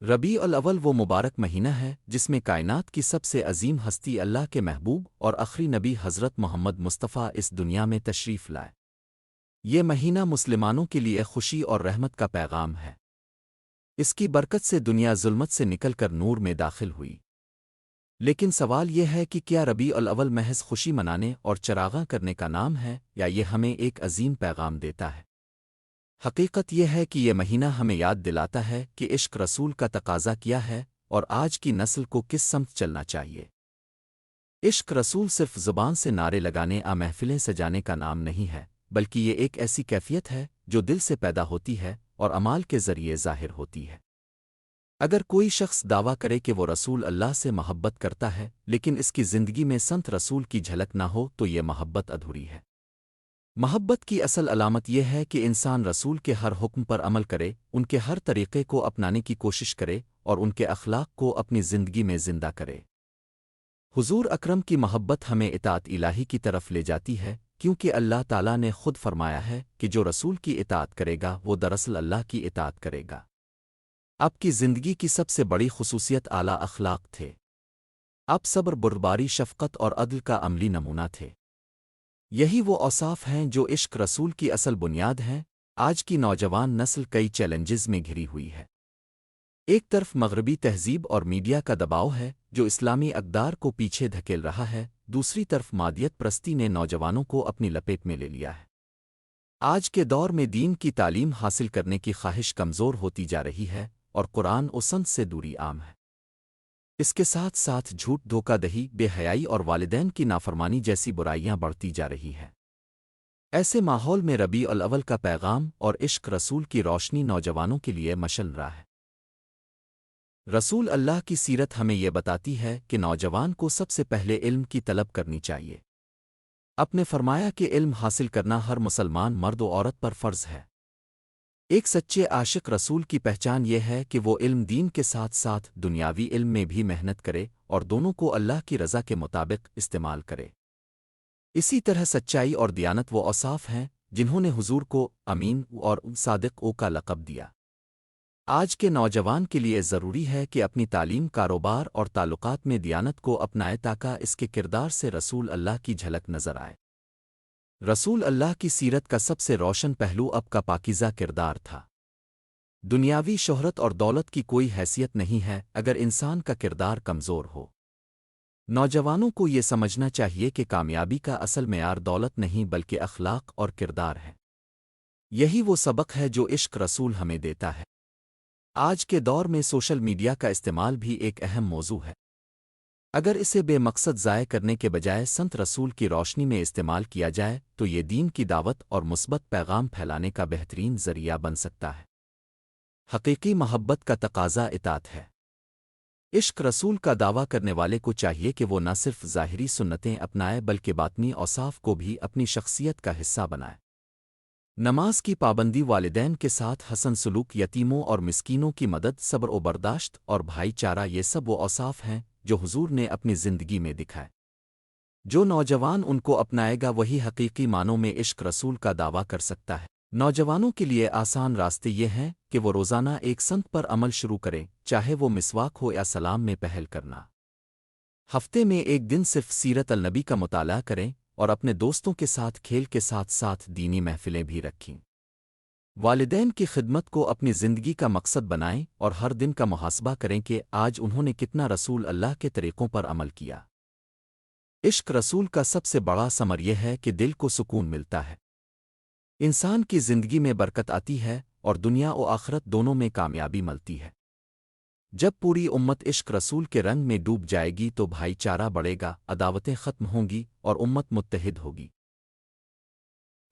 ربیع الاول وہ مبارک مہینہ ہے جس میں کائنات کی سب سے عظیم ہستی اللہ کے محبوب اور آخری نبی حضرت محمد مصطفیٰ اس دنیا میں تشریف لائے۔ یہ مہینہ مسلمانوں کے لیے خوشی اور رحمت کا پیغام ہے۔ اس کی برکت سے دنیا ظلمت سے نکل کر نور میں داخل ہوئی۔ لیکن سوال یہ ہے کہ کیا ربیع الاول محض خوشی منانے اور چراغاں کرنے کا نام ہے یا یہ ہمیں ایک عظیم پیغام دیتا ہے؟ حقیقت یہ ہے کہ یہ مہینہ ہمیں یاد دلاتا ہے کہ عشق رسول کا تقاضا کیا ہے اور آج کی نسل کو کس سمت چلنا چاہیے۔ عشق رسول صرف زبان سے نعرے لگانے محفلیں سجانے کا نام نہیں ہے، بلکہ یہ ایک ایسی کیفیت ہے جو دل سے پیدا ہوتی ہے اور اعمال کے ذریعے ظاہر ہوتی ہے۔ اگر کوئی شخص دعویٰ کرے کہ وہ رسول اللہ سے محبت کرتا ہے لیکن اس کی زندگی میں سنت رسول کی جھلک نہ ہو تو یہ محبت ادھوری ہے۔ محبت کی اصل علامت یہ ہے کہ انسان رسول کے ہر حکم پر عمل کرے، ان کے ہر طریقے کو اپنانے کی کوشش کرے اور ان کے اخلاق کو اپنی زندگی میں زندہ کرے۔ حضور اکرم کی محبت ہمیں اطاعت الہی کی طرف لے جاتی ہے، کیونکہ اللہ تعالیٰ نے خود فرمایا ہے کہ جو رسول کی اطاعت کرے گا وہ دراصل اللہ کی اطاعت کرے گا۔ آپ کی زندگی کی سب سے بڑی خصوصیت اعلیٰ اخلاق تھے۔ آپ صبر، بردباری، شفقت اور عدل کا عملی نمونہ تھے۔ یہی وہ اوصاف ہیں جو عشق رسول کی اصل بنیاد ہیں۔ آج کی نوجوان نسل کئی چیلنجز میں گھری ہوئی ہے۔ ایک طرف مغربی تہذیب اور میڈیا کا دباؤ ہے جو اسلامی اقدار کو پیچھے دھکیل رہا ہے، دوسری طرف مادیت پرستی نے نوجوانوں کو اپنی لپیٹ میں لے لیا ہے۔ آج کے دور میں دین کی تعلیم حاصل کرنے کی خواہش کمزور ہوتی جا رہی ہے اور قرآن و سنت سے دوری عام ہے۔ اس کے ساتھ ساتھ جھوٹ، دھوکہ دہی، بے حیائی اور والدین کی نافرمانی جیسی برائیاں بڑھتی جا رہی ہیں۔ ایسے ماحول میں ربیع الاول کا پیغام اور عشق رسول کی روشنی نوجوانوں کے لیے مشعل راہ ہے۔ رسول اللہ کی سیرت ہمیں یہ بتاتی ہے کہ نوجوان کو سب سے پہلے علم کی طلب کرنی چاہیے۔ آپ نے فرمایا کہ علم حاصل کرنا ہر مسلمان مرد و عورت پر فرض ہے۔ ایک سچے عاشق رسول کی پہچان یہ ہے کہ وہ علم دین کے ساتھ ساتھ دنیاوی علم میں بھی محنت کرے اور دونوں کو اللہ کی رضا کے مطابق استعمال کرے۔ اسی طرح سچائی اور دیانت وہ اوصاف ہیں جنہوں نے حضور کو امین اور صادق کا لقب دیا۔ آج کے نوجوان کے لیے ضروری ہے کہ اپنی تعلیم، کاروبار اور تعلقات میں دیانت کو اپنائے تاکہ اس کے کردار سے رسول اللہ کی جھلک نظر آئے۔ رسول اللہ کی سیرت کا سب سے روشن پہلو اب کا پاکیزہ کردار تھا۔ دنیاوی شہرت اور دولت کی کوئی حیثیت نہیں ہے اگر انسان کا کردار کمزور ہو۔ نوجوانوں کو یہ سمجھنا چاہیے کہ کامیابی کا اصل معیار دولت نہیں بلکہ اخلاق اور کردار ہے۔ یہی وہ سبق ہے جو عشق رسول ہمیں دیتا ہے۔ آج کے دور میں سوشل میڈیا کا استعمال بھی ایک اہم موضوع ہے۔ اگر اسے بے مقصد ضائع کرنے کے بجائے سنت رسول کی روشنی میں استعمال کیا جائے تو یہ دین کی دعوت اور مثبت پیغام پھیلانے کا بہترین ذریعہ بن سکتا ہے۔ حقیقی محبت کا تقاضا اطاعت ہے۔ عشق رسول کا دعویٰ کرنے والے کو چاہیے کہ وہ نہ صرف ظاہری سنتیں اپنائے بلکہ باطنی اوصاف کو بھی اپنی شخصیت کا حصہ بنائے۔ نماز کی پابندی، والدین کے ساتھ حسن سلوک، یتیموں اور مسکینوں کی مدد، صبر و برداشت اور بھائی چارہ، یہ سب وہ اوصاف ہیں جو حضور نے اپنی زندگی میں دکھائے۔ جو نوجوان ان کو اپنائے گا وہی حقیقی معنوں میں عشق رسول کا دعویٰ کر سکتا ہے۔ نوجوانوں کے لیے آسان راستے یہ ہیں کہ وہ روزانہ ایک سنت پر عمل شروع کریں، چاہے وہ مسواک ہو یا سلام میں پہل کرنا۔ ہفتے میں ایک دن صرف سیرت النبی کا مطالعہ کریں اور اپنے دوستوں کے ساتھ کھیل کے ساتھ ساتھ دینی محفلیں بھی رکھیں۔ والدین کی خدمت کو اپنی زندگی کا مقصد بنائیں اور ہر دن کا محاسبہ کریں کہ آج انہوں نے کتنا رسول اللہ کے طریقوں پر عمل کیا۔ عشق رسول کا سب سے بڑا ثمر یہ ہے کہ دل کو سکون ملتا ہے۔ انسان کی زندگی میں برکت آتی ہے اور دنیا و آخرت دونوں میں کامیابی ملتی ہے۔ جب پوری امت عشق رسول کے رنگ میں ڈوب جائے گی تو بھائی چارہ بڑھے گا، عداوتیں ختم ہوں گی اور امت متحد ہوگی۔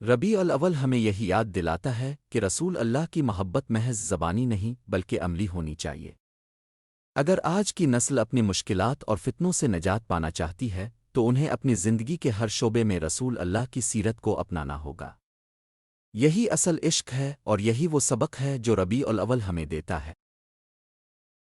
ربیع الاول ہمیں یہی یاد دلاتا ہے کہ رسول اللہ کی محبت محض زبانی نہیں بلکہ عملی ہونی چاہیے۔ اگر آج کی نسل اپنی مشکلات اور فتنوں سے نجات پانا چاہتی ہے تو انہیں اپنی زندگی کے ہر شعبے میں رسول اللہ کی سیرت کو اپنانا ہوگا۔ یہی اصل عشق ہے اور یہی وہ سبق ہے جو ربیع الاول ہمیں دیتا ہے۔